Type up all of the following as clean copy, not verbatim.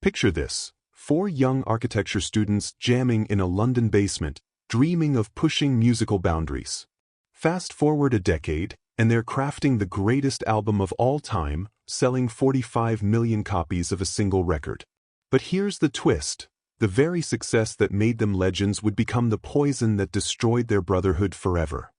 Picture this: four young architecture students jamming in a London basement, dreaming of pushing musical boundaries. Fast forward a decade, and they're crafting the greatest album of all time, selling 45 million copies of a single record. But here's the twist: the very success that made them legends would become the poison that destroyed their brotherhood forever.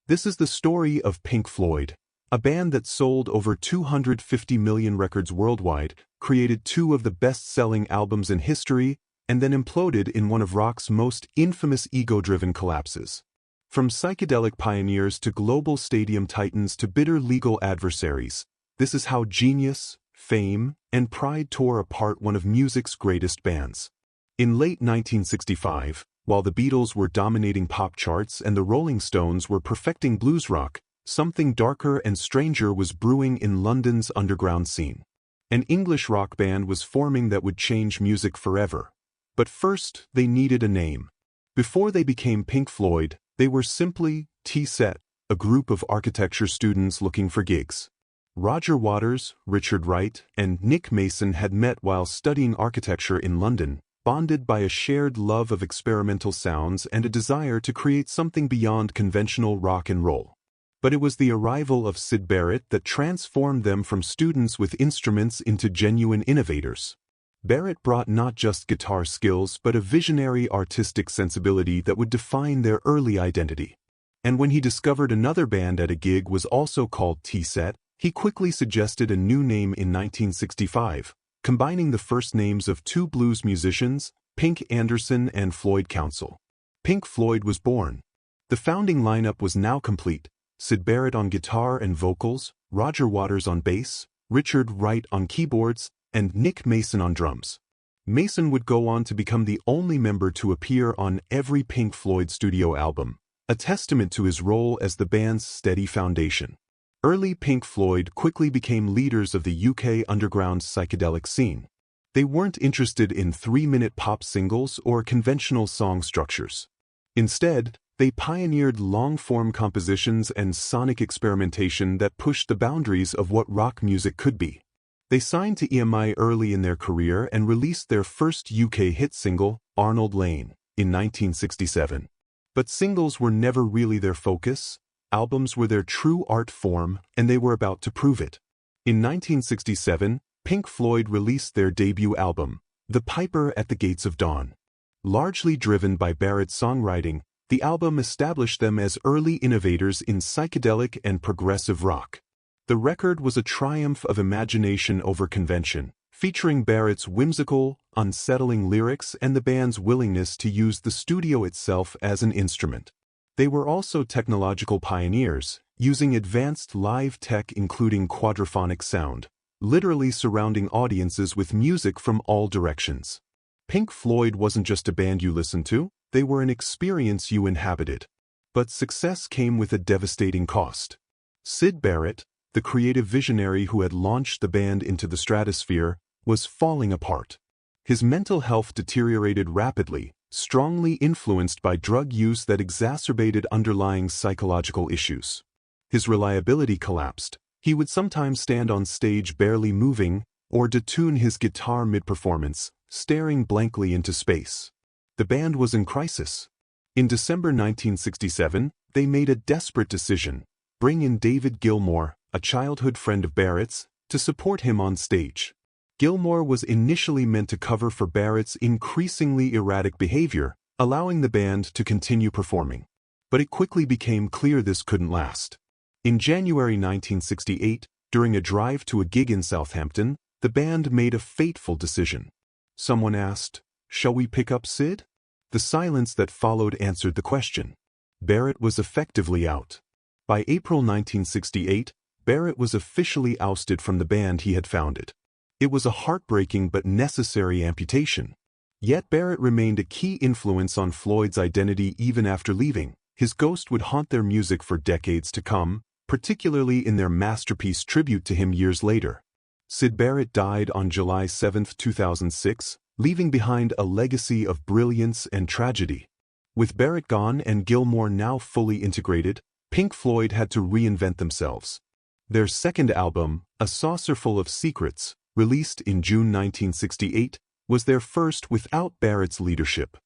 This is the story of Pink Floyd, a band that sold over 250 million records worldwide, created two of the best-selling albums in history, and then imploded in one of rock's most infamous ego-driven collapses. From psychedelic pioneers to global stadium titans to bitter legal adversaries, this is how genius, fame, and pride tore apart one of music's greatest bands. In late 1965, while the Beatles were dominating pop charts and the Rolling Stones were perfecting blues rock, something darker and stranger was brewing in London's underground scene. An English rock band was forming that would change music forever. But first, they needed a name. Before they became Pink Floyd, they were simply T-Set, a group of architecture students looking for gigs. Roger Waters, Richard Wright, and Nick Mason had met while studying architecture in London, bonded by a shared love of experimental sounds and a desire to create something beyond conventional rock and roll. But it was the arrival of Syd Barrett that transformed them from students with instruments into genuine innovators. Barrett brought not just guitar skills but a visionary artistic sensibility that would define their early identity. And when he discovered another band at a gig was also called T-Set, he quickly suggested a new name in 1965, combining the first names of two blues musicians, Pink Anderson and Floyd Council. Pink Floyd was born. The founding lineup was now complete: Syd Barrett on guitar and vocals, Roger Waters on bass, Richard Wright on keyboards, and Nick Mason on drums. Mason would go on to become the only member to appear on every Pink Floyd studio album, a testament to his role as the band's steady foundation. Early Pink Floyd quickly became leaders of the UK underground psychedelic scene. They weren't interested in 3-minute pop singles or conventional song structures. Instead, they pioneered long-form compositions and sonic experimentation that pushed the boundaries of what rock music could be. They signed to EMI early in their career and released their first UK hit single, Arnold Lane, in 1967. But singles were never really their focus. Albums were their true art form, and they were about to prove it. In 1967, Pink Floyd released their debut album, The Piper at the Gates of Dawn. Largely driven by Barrett's songwriting, the album established them as early innovators in psychedelic and progressive rock. The record was a triumph of imagination over convention, featuring Barrett's whimsical, unsettling lyrics and the band's willingness to use the studio itself as an instrument. They were also technological pioneers, using advanced live tech including quadraphonic sound, literally surrounding audiences with music from all directions. Pink Floyd wasn't just a band you listened to, they were an experience you inhabited. But success came with a devastating cost. Syd Barrett, the creative visionary who had launched the band into the stratosphere, was falling apart. His mental health deteriorated rapidly, strongly influenced by drug use that exacerbated underlying psychological issues. His reliability collapsed. He would sometimes stand on stage barely moving, or detune his guitar mid-performance, staring blankly into space. The band was in crisis. In December 1967, they made a desperate decision: bring in David Gilmour, a childhood friend of Barrett's, to support him on stage. Gilmour was initially meant to cover for Barrett's increasingly erratic behavior, allowing the band to continue performing. But it quickly became clear this couldn't last. In January 1968, during a drive to a gig in Southampton, the band made a fateful decision. Someone asked, "Shall we pick up Syd?" The silence that followed answered the question. Barrett was effectively out. By April 1968, Barrett was officially ousted from the band he had founded. It was a heartbreaking but necessary amputation. Yet Barrett remained a key influence on Floyd's identity even after leaving. His ghost would haunt their music for decades to come, particularly in their masterpiece tribute to him years later. Syd Barrett died on July 7, 2006, leaving behind a legacy of brilliance and tragedy. With Barrett gone and Gilmour now fully integrated, Pink Floyd had to reinvent themselves. Their second album, A Saucerful of Secrets, released in June 1968, was their first without Barrett's leadership.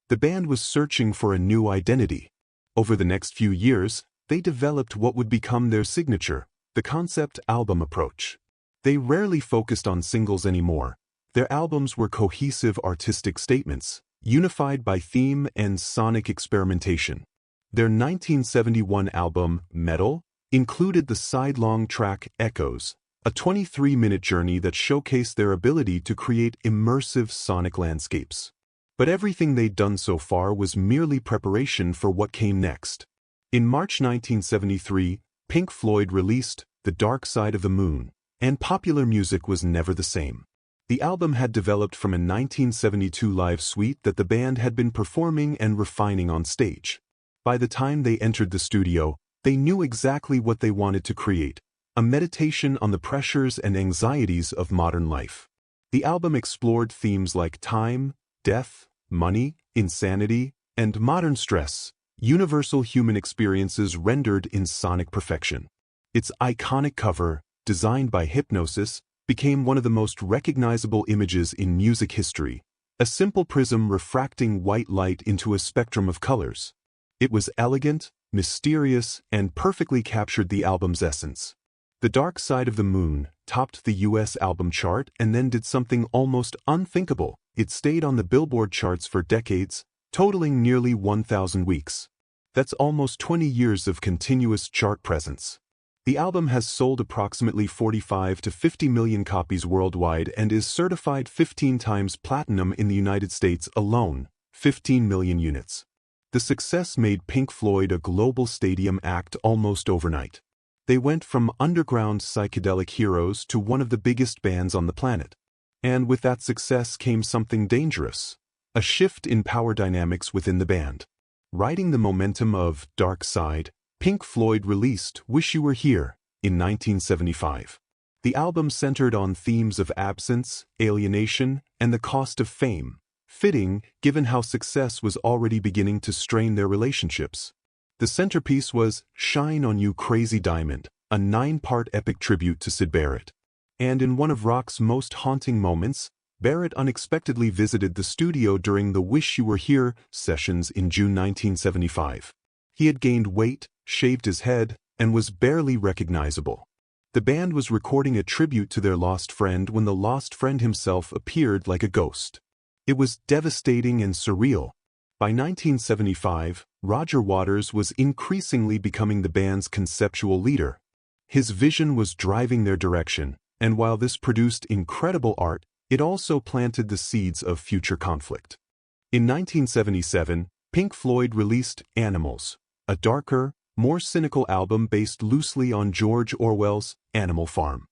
The band was searching for a new identity. Over the next few years, they developed what would become their signature, the concept album approach. They rarely focused on singles anymore. Their albums were cohesive artistic statements, unified by theme and sonic experimentation. Their 1971 album, Metal, included the sidelong track Echoes, a 23-minute journey that showcased their ability to create immersive sonic landscapes. But everything they'd done so far was merely preparation for what came next. In March 1973, Pink Floyd released The Dark Side of the Moon, and popular music was never the same. The album had developed from a 1972 live suite that the band had been performing and refining on stage. By the time they entered the studio, they knew exactly what they wanted to create, a meditation on the pressures and anxieties of modern life. The album explored themes like time, death, money, insanity, and modern stress, universal human experiences rendered in sonic perfection. Its iconic cover, designed by Hypnosis, became one of the most recognizable images in music history, a simple prism refracting white light into a spectrum of colors. It was elegant, mysterious, and perfectly captured the album's essence. The Dark Side of the Moon topped the US album chart and then did something almost unthinkable. It stayed on the Billboard charts for decades, totaling nearly 1,000 weeks. That's almost 20 years of continuous chart presence. The album has sold approximately 45 to 50 million copies worldwide and is certified 15 times platinum in the United States alone, 15 million units. The success made Pink Floyd a global stadium act almost overnight. They went from underground psychedelic heroes to one of the biggest bands on the planet. And with that success came something dangerous, a shift in power dynamics within the band. Riding the momentum of Dark Side, Pink Floyd released Wish You Were Here in 1975. The album centered on themes of absence, alienation, and the cost of fame, fitting given how success was already beginning to strain their relationships. The centerpiece was Shine On You Crazy Diamond, a 9-part epic tribute to Syd Barrett. And in one of rock's most haunting moments, Barrett unexpectedly visited the studio during the Wish You Were Here sessions in June 1975. He had gained weight, shaved his head, and was barely recognizable. The band was recording a tribute to their lost friend when the lost friend himself appeared like a ghost. It was devastating and surreal. By 1975, Roger Waters was increasingly becoming the band's conceptual leader. His vision was driving their direction, and while this produced incredible art, it also planted the seeds of future conflict. In 1977, Pink Floyd released Animals, a darker, more cynical album based loosely on George Orwell's Animal Farm.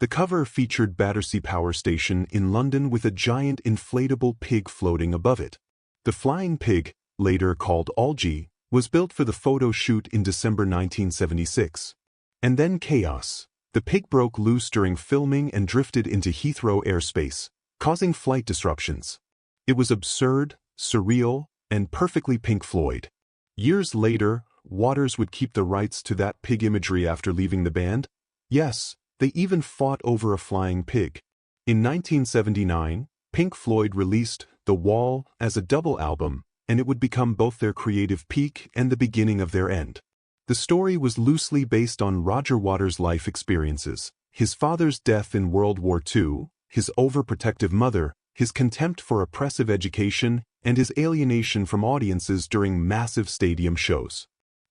The cover featured Battersea Power Station in London with a giant inflatable pig floating above it. The flying pig, later called Algie, was built for the photo shoot in December 1976. And then chaos. The pig broke loose during filming and drifted into Heathrow airspace, causing flight disruptions. It was absurd, surreal, and perfectly Pink Floyd. Years later, Waters would keep the rights to that pig imagery after leaving the band. Yes, they even fought over a flying pig. In 1979, Pink Floyd released The Wall as a double album, and it would become both their creative peak and the beginning of their end. The story was loosely based on Roger Waters' life experiences, his father's death in World War II, his overprotective mother, his contempt for oppressive education, and his alienation from audiences during massive stadium shows.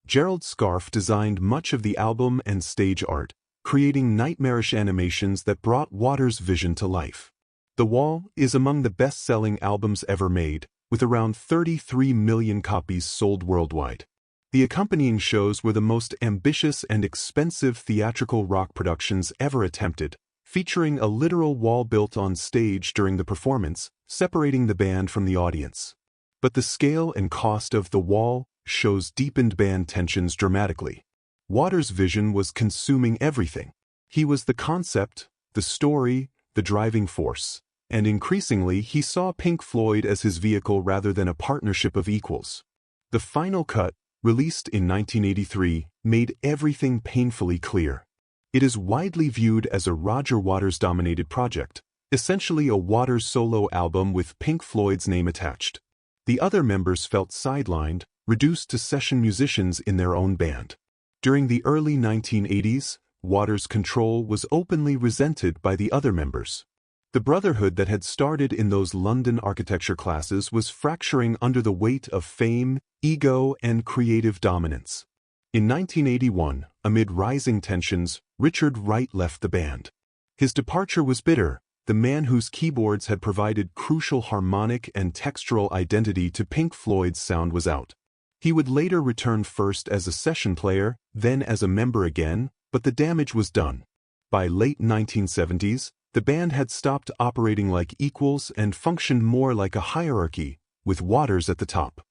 Gerald Scarfe designed much of the album and stage art, creating nightmarish animations that brought Waters' vision to life. The Wall is among the best-selling albums ever made, with around 33 million copies sold worldwide. The accompanying shows were the most ambitious and expensive theatrical rock productions ever attempted, featuring a literal wall built on stage during the performance, separating the band from the audience. But the scale and cost of The Wall shows deepened band tensions dramatically. Waters' vision was consuming everything. He was the concept, the story, the driving force, and increasingly he saw Pink Floyd as his vehicle rather than a partnership of equals. The final cut, released in 1983, made everything painfully clear. It is widely viewed as a Roger Waters-dominated project, essentially a Waters solo album with Pink Floyd's name attached. The other members felt sidelined, reduced to session musicians in their own band. During the early 1980s, Waters' control was openly resented by the other members. The Brotherhood that had started in those London architecture classes was fracturing under the weight of fame, ego, and creative dominance. In 1981, amid rising tensions, Richard Wright left the band. His departure was bitter. The man whose keyboards had provided crucial harmonic and textural identity to Pink Floyd's sound was out. He would later return first as a session player, then as a member again, but the damage was done. By late 1970s, the band had stopped operating like equals and functioned more like a hierarchy, with Waters at the top.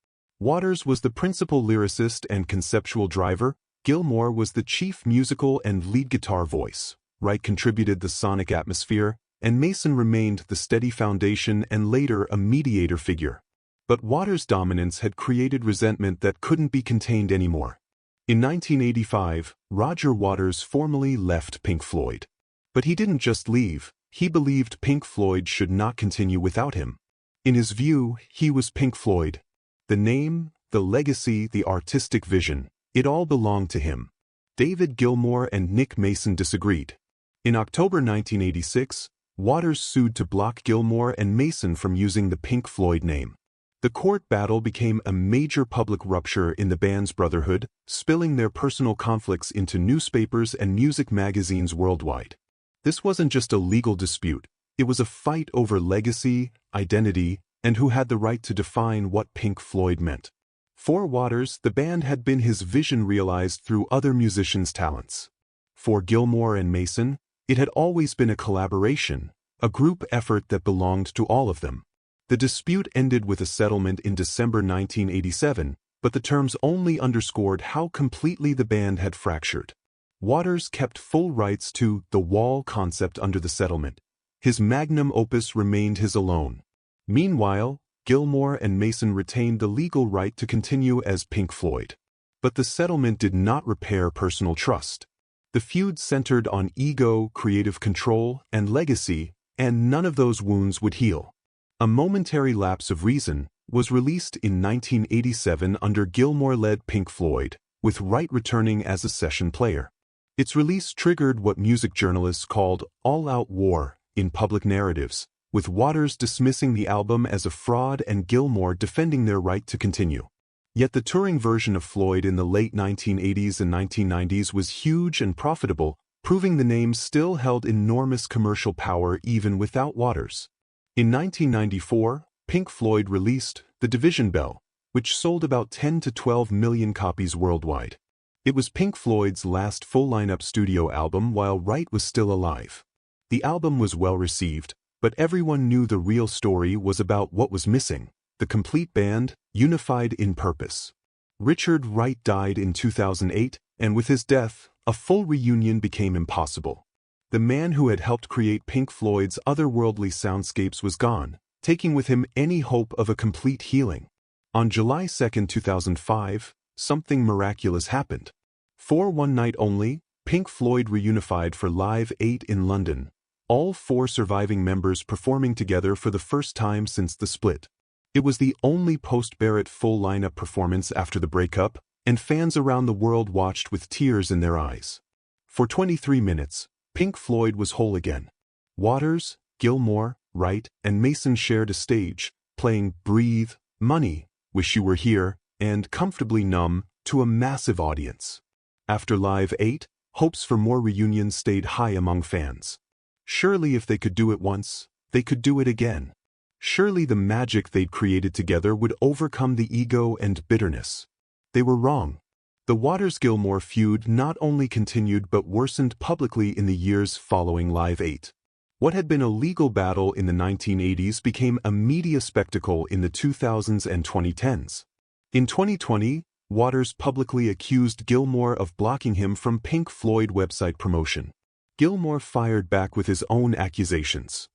Waters was the principal lyricist and conceptual driver, Gilmour was the chief musical and lead guitar voice, Wright contributed the sonic atmosphere, and Mason remained the steady foundation and later a mediator figure. But Waters' dominance had created resentment that couldn't be contained anymore. In 1985, Roger Waters formally left Pink Floyd. But he didn't just leave, he believed Pink Floyd should not continue without him. In his view, he was Pink Floyd. The name, the legacy, the artistic vision, it all belonged to him. David Gilmour and Nick Mason disagreed. In October 1986, Waters sued to block Gilmour and Mason from using the Pink Floyd name. The court battle became a major public rupture in the band's Brotherhood, spilling their personal conflicts into newspapers and music magazines worldwide. This wasn't just a legal dispute, it was a fight over legacy, identity, and who had the right to define what Pink Floyd meant. For Waters, the band had been his vision realized through other musicians' talents. For Gilmour and Mason, it had always been a collaboration, a group effort that belonged to all of them. The dispute ended with a settlement in December 1987, but the terms only underscored how completely the band had fractured. Waters kept full rights to the wall concept under the settlement. His magnum opus remained his alone. Meanwhile, Gilmour and Mason retained the legal right to continue as Pink Floyd. But the settlement did not repair personal trust. The feud centered on ego, creative control, and legacy, and none of those wounds would heal. A Momentary Lapse of Reason was released in 1987 under Gilmour-led Pink Floyd, with Wright returning as a session player. Its release triggered what music journalists called all-out war in public narratives, with Waters dismissing the album as a fraud and Gilmour defending their right to continue. Yet the touring version of Floyd in the late 1980s and 1990s was huge and profitable, proving the name still held enormous commercial power even without Waters. In 1994, Pink Floyd released The Division Bell, which sold about 10 to 12 million copies worldwide. It was Pink Floyd's last full-lineup studio album while Wright was still alive. The album was well received, but everyone knew the real story was about what was missing: the complete band, unified in purpose. Richard Wright died in 2008, and with his death, a full reunion became impossible. The man who had helped create Pink Floyd's otherworldly soundscapes was gone, taking with him any hope of a complete healing. On July 2, 2005, something miraculous happened. For one night only, Pink Floyd reunified for Live 8 in London, all 4 surviving members performing together for the first time since the split. It was the only post-Barrett full lineup performance after the breakup, and fans around the world watched with tears in their eyes. For 23 minutes, Pink Floyd was whole again. Waters, Gilmour, Wright, and Mason shared a stage, playing Breathe, Money, Wish You Were Here, and Comfortably Numb to a massive audience. After Live 8, hopes for more reunions stayed high among fans. Surely if they could do it once, they could do it again. Surely the magic they'd created together would overcome the ego and bitterness. They were wrong. The Waters-Gilmour feud not only continued but worsened publicly in the years following Live 8. What had been a legal battle in the 1980s became a media spectacle in the 2000s and 2010s. In 2020, Waters publicly accused Gilmour of blocking him from Pink Floyd website promotion. Gilmour fired back with his own accusations.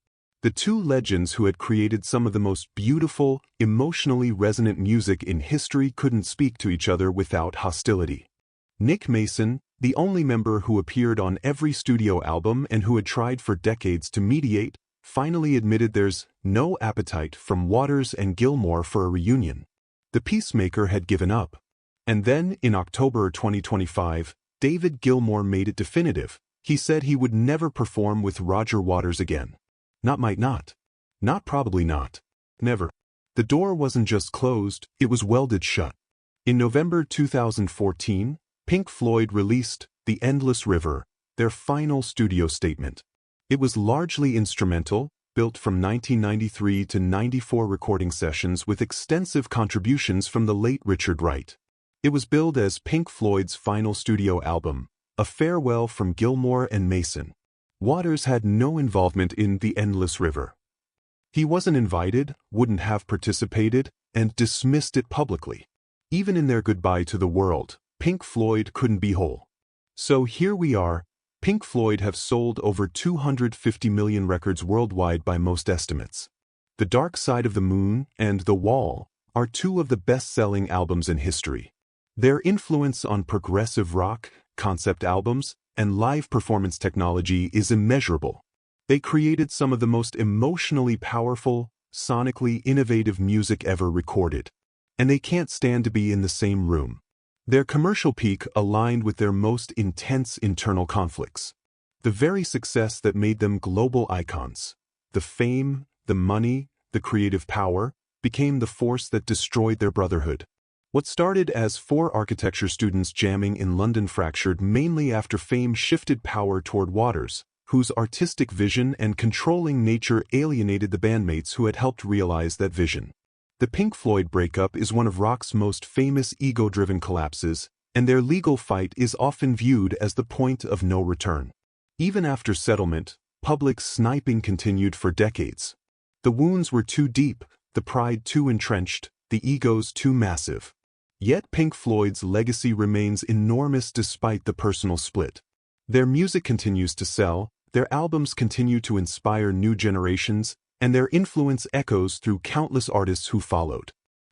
The two legends who had created some of the most beautiful, emotionally resonant music in history couldn't speak to each other without hostility. Nick Mason, the only member who appeared on every studio album and who had tried for decades to mediate, finally admitted there's no appetite from Waters and Gilmour for a reunion. The peacemaker had given up. And then, in October 2025, David Gilmour made it definitive. He said he would never perform with Roger Waters again. Not might not. Not probably not. Never. The door wasn't just closed, it was welded shut. In November 2014, Pink Floyd released The Endless River, their final studio statement. It was largely instrumental, built from 1993 to 94 recording sessions with extensive contributions from the late Richard Wright. It was billed as Pink Floyd's final studio album, a farewell from Gilmour and Mason. Waters had no involvement in The Endless River. He wasn't invited, wouldn't have participated, and dismissed it publicly. Even in their goodbye to the world, Pink Floyd couldn't be whole. So here we are. Pink Floyd have sold over 250 million records worldwide by most estimates. The Dark Side of the Moon and The Wall are two of the best-selling albums in history. Their influence on progressive rock, concept albums, and live performance technology is immeasurable. They created some of the most emotionally powerful, sonically innovative music ever recorded. And they can't stand to be in the same room. Their commercial peak aligned with their most intense internal conflicts. The very success that made them global icons, the fame, the money, the creative power, became the force that destroyed their brotherhood. What started as four architecture students jamming in London fractured mainly after fame shifted power toward Waters, whose artistic vision and controlling nature alienated the bandmates who had helped realize that vision. The Pink Floyd breakup is one of rock's most famous ego-driven collapses, and their legal fight is often viewed as the point of no return. Even after settlement, public sniping continued for decades. The wounds were too deep, the pride too entrenched, the egos too massive. Yet Pink Floyd's legacy remains enormous despite the personal split. Their music continues to sell, their albums continue to inspire new generations, and their influence echoes through countless artists who followed.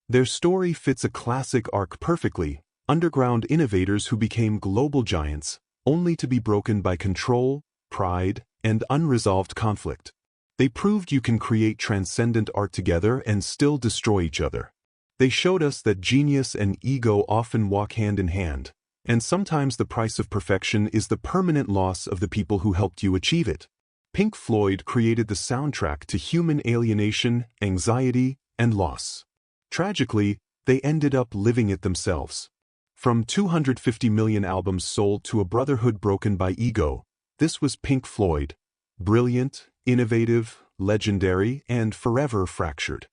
Their story fits a classic arc perfectly: underground innovators who became global giants, only to be broken by control, pride, and unresolved conflict. They proved you can create transcendent art together and still destroy each other. They showed us that genius and ego often walk hand in hand, and sometimes the price of perfection is the permanent loss of the people who helped you achieve it. Pink Floyd created the soundtrack to human alienation, anxiety, and loss. Tragically, they ended up living it themselves. From 250 million albums sold to a brotherhood broken by ego, this was Pink Floyd. Brilliant, innovative, legendary, and forever fractured.